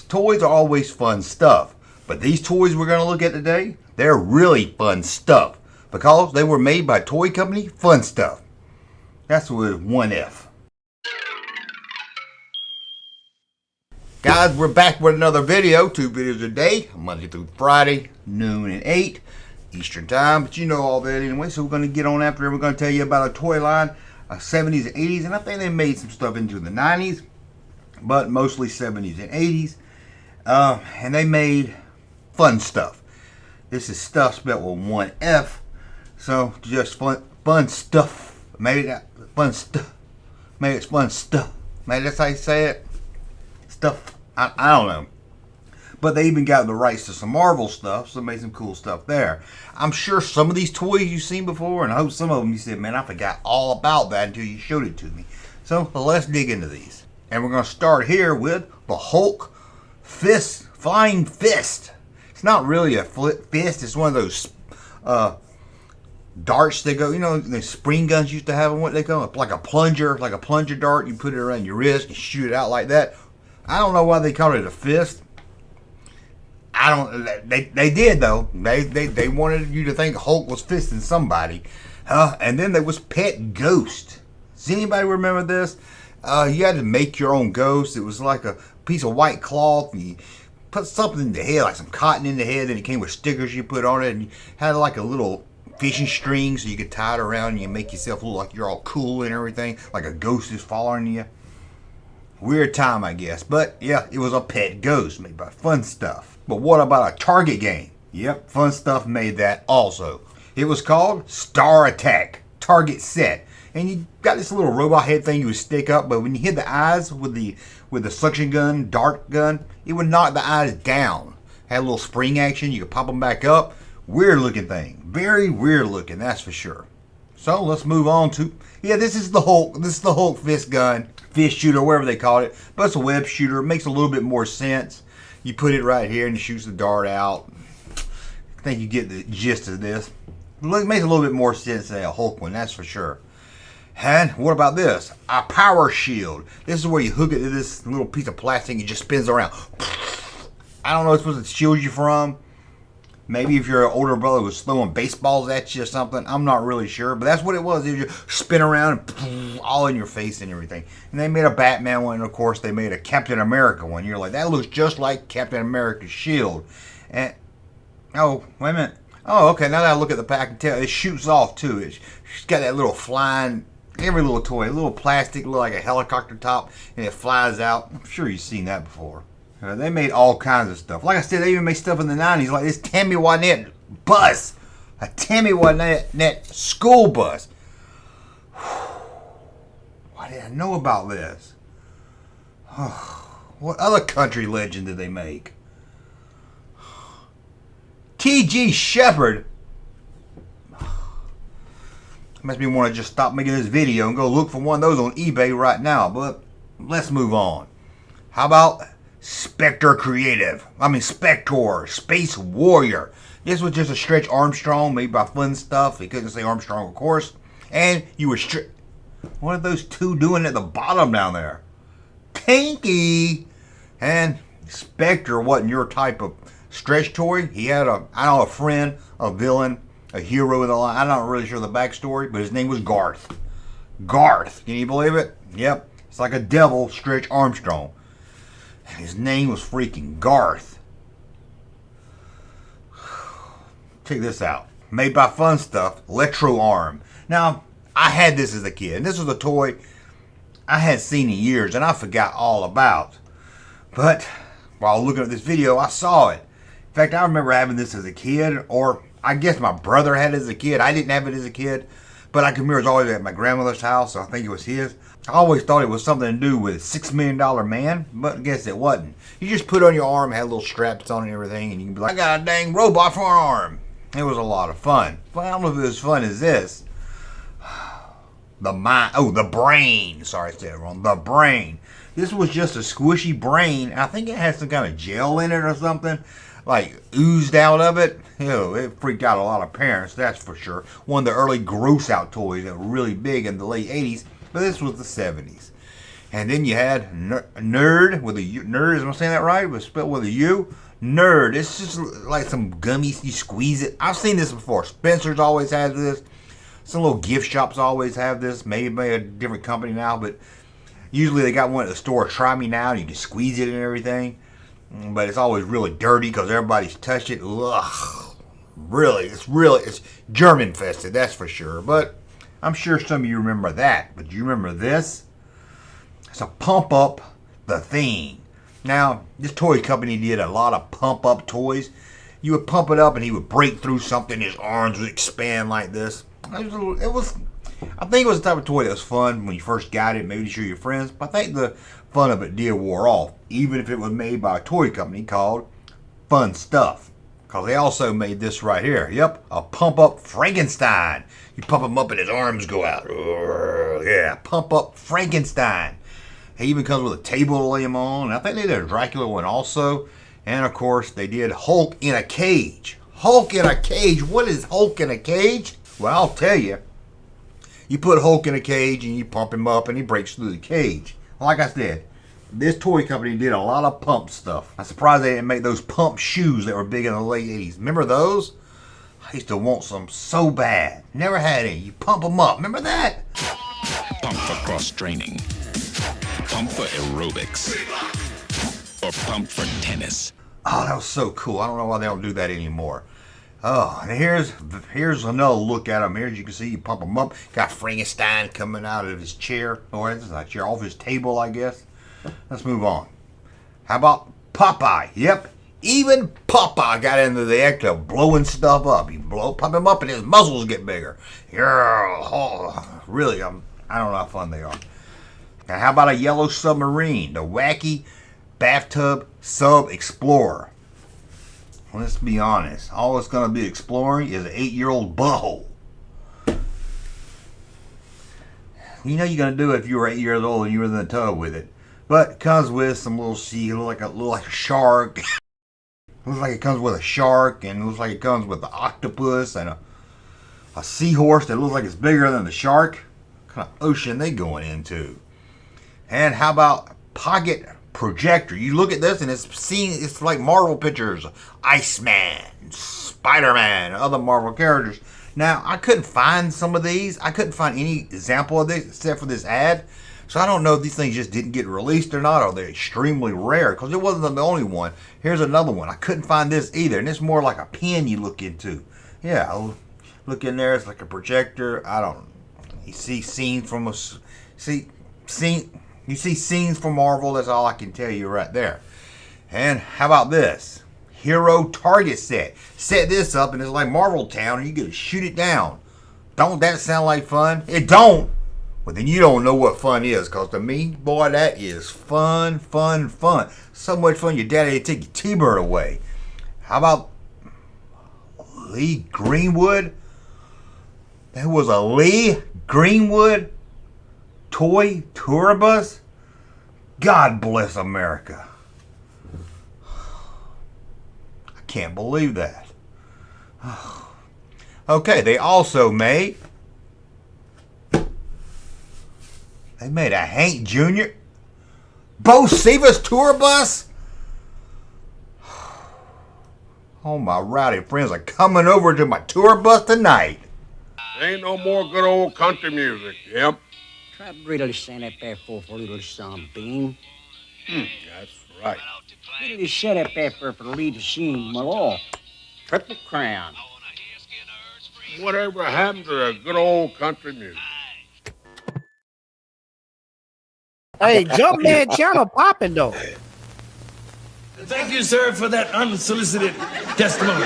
toys are always fun stuff. But these toys we're going to look at today, they're really fun stuff. Because they were made by toy company FunStuf. That's with one F. Guys, we're back with another video. 2 videos a day, Monday through Friday, noon and 8 Eastern time. But you know all that anyway, so we're going to get on after it. We're going to tell you about a toy line, 70s and 80s. And I think they made some stuff into the 90s, but mostly 70s and 80s. And they made FunStuf. This is stuff spelled with one F. So just fun stuff. Maybe that fun stuff. Maybe it's fun stuff. Maybe that's how you say it. Stuff. I don't know. But they even got the rights to some Marvel stuff, so they made some cool stuff there. I'm sure some of these toys you've seen before, and I hope some of them you said, man, I forgot all about that until you showed it to me. So let's dig into these. And we're going to start here with the Hulk Flying Fist. It's not really a fist. It's one of those darts that go, you know, the spring guns used to have them, what they call it, like a plunger dart. You put it around your wrist and shoot it out like that. I don't know why they called it a fist. They did though. They wanted you to think Hulk was fisting somebody. And then there was Pet Ghost. Does anybody remember this? You had to make your own ghost. It was like a piece of white cloth, and you put something in the head, like some cotton in the head, and it came with stickers you put on it, and you had like a little fishing string so you could tie it around and you make yourself look like you're all cool and everything, like a ghost is following you. Weird time, I guess. But yeah, it was a pet ghost made by FunStuf. But what about a Target game? Yep, FunStuf made that also. It was called Star Attack Target Set. And you got this little robot head thing you would stick up, but when you hit the eyes with the suction gun, dart gun, it would knock the eyes down. Had a little spring action, you could pop them back up. Weird looking thing. Very weird looking, that's for sure. So let's move on to, yeah, this is the Hulk. This is the Hulk fist gun, fist shooter, whatever they call it. But it's a web shooter. It makes a little bit more sense. You put it right here and it shoots the dart out. I think you get the gist of this. It makes a little bit more sense than a Hulk one, that's for sure. And what about this? A power shield. This is where you hook it to this little piece of plastic and it just spins around. I don't know what it's supposed to shield you from. Maybe if your older brother was throwing baseballs at you or something. I'm not really sure. But that's what it was. It would just spin around and all in your face and everything. And they made a Batman one. And of course, they made a Captain America one. You're like, that looks just like Captain America's shield. And, oh, wait a minute. Oh, okay. Now that I look at the pack, I can tell it shoots off too. It's got that little flying, every little toy, a little plastic, look like a helicopter top. And it flies out. I'm sure you've seen that before. They made all kinds of stuff. Like I said, they even made stuff in the 90s, like this Tammy Wet bus. A Tammy Wet school bus. Why did I know about this? What other country legend did they make? T.G. Shepherd. Makes me want to just stop making this video and go look for one of those on eBay right now. But let's move on. How about Spectre Space Warrior. This was just a Stretch Armstrong made by FunStuf. He couldn't say Armstrong, of course. And you were what are those two doing at the bottom down there? Tanky. And Spectre wasn't your type of stretch toy. He had a friend, a villain, a hero in the line. I'm not really sure the backstory, but his name was Garth. Garth. Can you believe it? Yep. It's like a devil Stretch Armstrong. His name was freaking Garth. Check this out. Made by FunStuf, Letro Arm. Now, I had this as a kid. And this was a toy I hadn't seen in years and I forgot all about. But while looking at this video, I saw it. In fact, I remember having this as a kid, or I guess my brother had it as a kid. I didn't have it as a kid. But I can remember it was always at my grandmother's house, so I think it was his. I always thought it was something to do with $6 Million Man, but I guess it wasn't. You just put it on your arm, had little straps on and everything, and you can be like, I got a dang robot for an arm. It was a lot of fun. But I don't know if it was as fun as this. The brain. Sorry, I said it wrong. The brain. This was just a squishy brain. I think it had some kind of gel in it or something, like oozed out of it. Ew, it freaked out a lot of parents, that's for sure. One of the early gross out toys that were really big in the late 80s, but this was the 70s. And then you had Nerd with a U. Nerd, am I saying that right? It was spelled with a U. Nerd. It's just like some gummies. You squeeze it. I've seen this before. Spencer's always had this. Some little gift shops always have this. Maybe a different company now, but usually they got one at the store. Try Me Now. You can squeeze it and everything. But it's always really dirty because everybody's touched it. Ugh. Really, it's germ infested. That's for sure. But I'm sure some of you remember that. But do you remember this? It's a pump up the thing. Now, this toy company did a lot of pump up toys. You would pump it up and he would break through something. His arms would expand like this. I think it was the type of toy that was fun when you first got it, maybe to show your friends. But I think the fun of it did wore off, even if it was made by a toy company called FunStuf. Because they also made this right here. Yep, a pump up Frankenstein. You pump him up and his arms go out. Yeah, pump up Frankenstein. He even comes with a table to lay him on. And I think they did a Dracula one also. And of course, they did Hulk in a cage. Hulk in a cage. What is Hulk in a cage? Well, I'll tell you. You put Hulk in a cage and you pump him up and he breaks through the cage. Like I said, this toy company did a lot of pump stuff. I'm surprised they didn't make those pump shoes that were big in the late 80s. Remember those? I used to want some so bad. Never had any. You pump them up. Remember that? Pump for cross-training. Pump for aerobics. Or pump for tennis. Oh, that was so cool. I don't know why they don't do that anymore. Oh, and here's another look at him. Here, as you can see, you pump him up. Got Frankenstein coming out of his chair. Or it's not a chair, off his table, I guess. Let's move on. How about Popeye? Yep, even Popeye got into the act of blowing stuff up. You pump him up and his muscles get bigger. Yeah, oh, really, I don't know how fun they are. Now, how about a yellow submarine? The wacky bathtub sub explorer. Let's be honest. All it's going to be exploring is an 8-year-old butthole. You know you're going to do it if you were 8 years old and you were in the tub with it. But it comes with some little sea, look like a shark. Looks like it comes with a shark, and it looks like it comes with an octopus and a seahorse that looks like it's bigger than the shark. What kind of ocean they going into? And how about pocket projector? You look at this and it's like Marvel pictures. Iceman, Spider-Man, other Marvel characters. Now, I couldn't find some of these. I couldn't find any example of this except for this ad. So I don't know if these things just didn't get released or not, or they're extremely rare, because it wasn't the only one. Here's another one. I couldn't find this either, and it's more like a pen you look into. Yeah, I'll look in there. It's like a projector. I don't. You see scenes from You see scenes from Marvel. That's all I can tell you right there. And how about this? Hero target set. Set this up, and it's like Marvel Town, and you get to shoot it down. Don't that sound like fun? It don't. Well, then you don't know what fun is, because to me, boy, that is fun, fun, fun. So much fun, your daddy take your T-bird away. How about Lee Greenwood? There was a Lee Greenwood toy tour bus? God bless America. I can't believe that. Okay, they also made... They made a Hank Jr. Bo Sivas tour bus. Oh, my rowdy friends are coming over to my tour bus tonight. Ain't no more good old country music, yep. Trabrito sempre for little something. That's right. Little set up for little scene malo. Triple Crown. Whatever happened to the good old country music? Hey, Junkman channel popping though. Thank you, sir, for that unsolicited testimony.